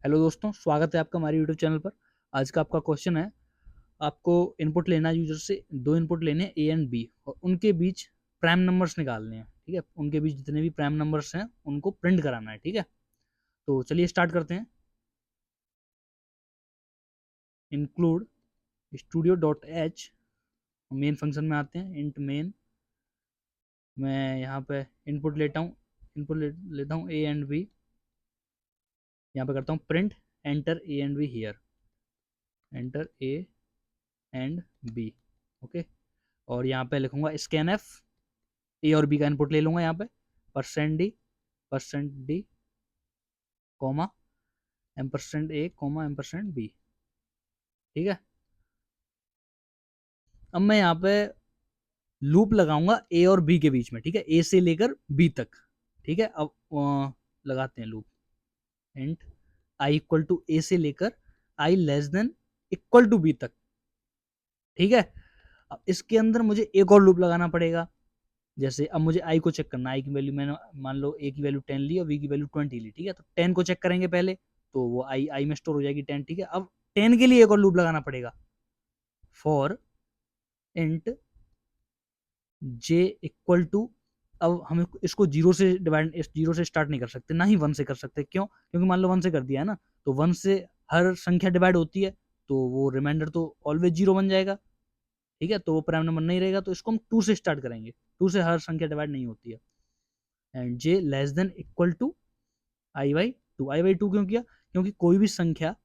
Hello दोस्तों, स्वागत है आपका हमारे यूट्यूब चैनल पर। आज का आपका क्वेश्चन है, आपको इनपुट लेना है यूजर से, दो इनपुट लेने हैं ए एंड बी और उनके बीच प्राइम नंबर्स निकालने हैं। ठीक है, उनके बीच जितने भी प्राइम नंबर्स हैं उनको प्रिंट कराना है। ठीक है, तो चलिए स्टार्ट करते हैं। Include studio dot H, main function में आते हैं। इंट मेन, मैं यहाँ पे इनपुट लेता हूँ, लेता हूँ ए एंड बी। यहाँ पे करता हूँ print enter a and b here, enter a and b. Okay, और यहाँ पे लिखूंगा स्कैन एफ, ए और बी का इनपुट ले लूंगा यहाँ पे। %d comma %a comma %b। ठीक है, अब मैं यहाँ पे लूप लगाऊंगा ए और बी के बीच में। ठीक है, ए से लेकर बी तक। ठीक है, अब लगाते हैं loop. Int i equal to a से लेकर i less than equal to b तक। ठीक है, अब इसके अंदर मुझे एक और लूप लगाना पड़ेगा। जैसे अब मुझे आई को चेक करना, आई की वैल्यू मैंने मान लो ए की वैल्यू 10 ली और बी की वैल्यू 20 ली। ठीक है, तो 10 को चेक करेंगे पहले, तो वो आई में स्टोर हो जाएगी 10। ठीक है, अब 10 के लिए एक और लूप लगाना पड़ेगा। For int j equal to, अब हम इसको जीरो से डिवाइड, जीरो से स्टार्ट नहीं कर सकते, ना ही वन से कर सकते। क्यों? क्योंकि मान लो वन से कर दिया है ना, तो वन से हर संख्या डिवाइड होती है, तो वो रिमाइंडर तो ऑलवेज जीरो बन जाएगा। ठीक है, तो वो प्राइम नंबर नहीं रहेगा, तो इसको हम टू से स्टार्ट करेंगे। टू से हर संख्या डिवाइड नहीं होती है। And j less than equal to i by two. I by two क्यों किया? क्योंकि कोई भी संख्या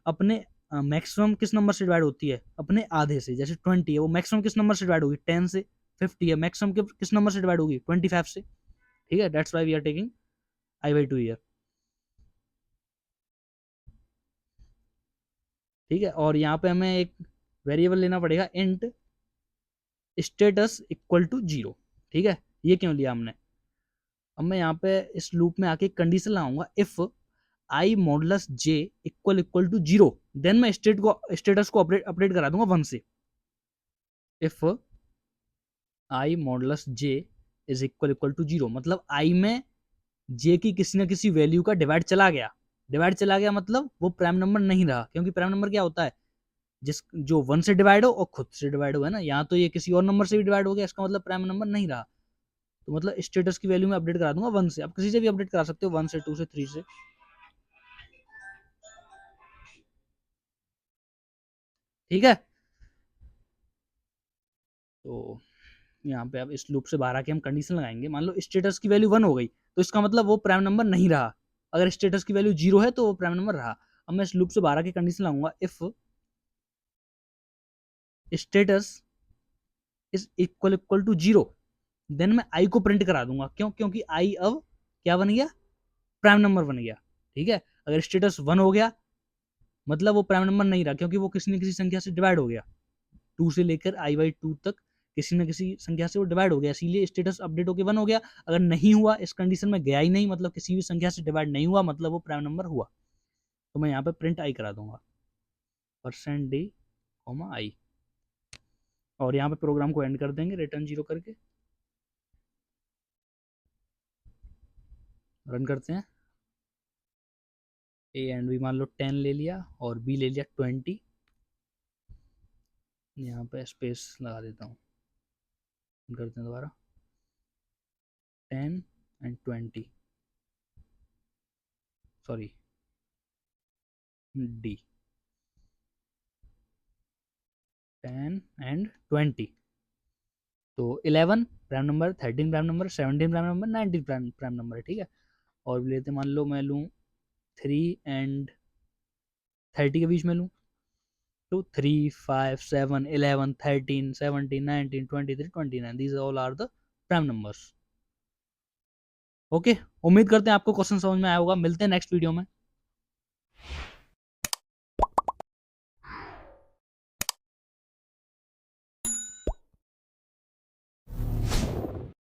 अपने मैक्सिमम किस नंबर से डिवाइड होती है? अपने आधे से। जैसे 20 है, वो मैक्सिमम किस नंबर से डिवाइड होगी? 10 से। 50 है, मैक्सिमम किस नंबर से डिवाइड होगी? 25 से। ठीक है, that's why we are taking i by two year. ठीक है, और यहाँ पे हमें एक वेरिएबल लेना पड़ेगा, int status equal to zero. ठीक है, ये क्यों लिया हमने? अब मैं यहाँ पे इस लूप में आके कंडीशन लगाऊंगा, if I modulus J equal equal to zero, then मैं स्टेटस को अपडेट करा दूंगा 1 से। If I modulus J is equal equal to zero, मतलब आई में जे की किसी ना किसी वैल्यू का डिवाइड चला गया। डिवाइड चला गया मतलब वो प्राइम नंबर नहीं रहा। क्योंकि प्राइम नंबर क्या होता है? जिस जो 1 से डिवाइड हो और खुद से डिवाइड हो, है ना। यहाँ तो ये किसी और नंबर से भी डिवाइड हो गया, इसका मतलब प्राइम नंबर नहीं रहा। तो मतलब स्टेटस की वैल्यू में अपडेट करा दूंगा 1 से। आप किसी से भी अपडेट करा सकते हो, 1 से, 2 से, 3 से। ठीक है, तो यहाँ पे अब इस लूप से बाहर आके हम कंडीशन लगाएंगे। मान लो स्टेटस की वैल्यू 1 हो गई, तो इसका मतलब वो प्राइम नंबर नहीं रहा। अगर स्टेटस की वैल्यू 0 है तो वो प्राइम नंबर रहा। अब मैं इस लूप से बाहर आके कंडीशन लगाऊंगा, if status is equal equal to zero, then मैं आई को प्रिंट करा दूंगा। क्यों? क्योंकि आई अब क्या बन गया? प्राइम नंबर बन गया। ठीक है, अगर स्टेटस 1 हो गया मतलब वो प्राइम नंबर नहीं रहा, क्योंकि वो किसी न किसी संख्या से डिवाइड हो गया। 2 से लेकर आई बाई टू तक किसी न किसी संख्या से वो डिवाइड हो गया, इसीलिए स्टेटस अपडेट होकर 1 हो गया। अगर नहीं हुआ, इस कंडीशन में गया ही नहीं, मतलब किसी भी संख्या से डिवाइड नहीं हुआ, मतलब वो प्राइम नंबर हुआ। तो मैं यहाँ पे प्रिंट आई करा दूंगा, %d कॉमा आई। और यहाँ पे प्रोग्राम को एंड कर देंगे रिटर्न 0 करके। रन करते हैं। ए एंड बी मान लो 10 ले लिया और बी ले लिया 20। यहाँ पे स्पेस लगा देता हूँ, करते हैं दोबारा। 10 एंड 20, सॉरी, डी 10 एंड 20। तो 11 prime number, 13 prime number, 17 prime number, 19 prime number है। ठीक है, और लेते मान लो मैं लूँ 3 एंड 30 के बीच में लूँ, तो 3, 5, 7, 11, 13, 17, 19, 23, 29, these all are the prime numbers. Okay, उम्मीद करते हैं आपको क्वेश्चन समझ में आया होगा। मिलते हैं नेक्स्ट वीडियो में।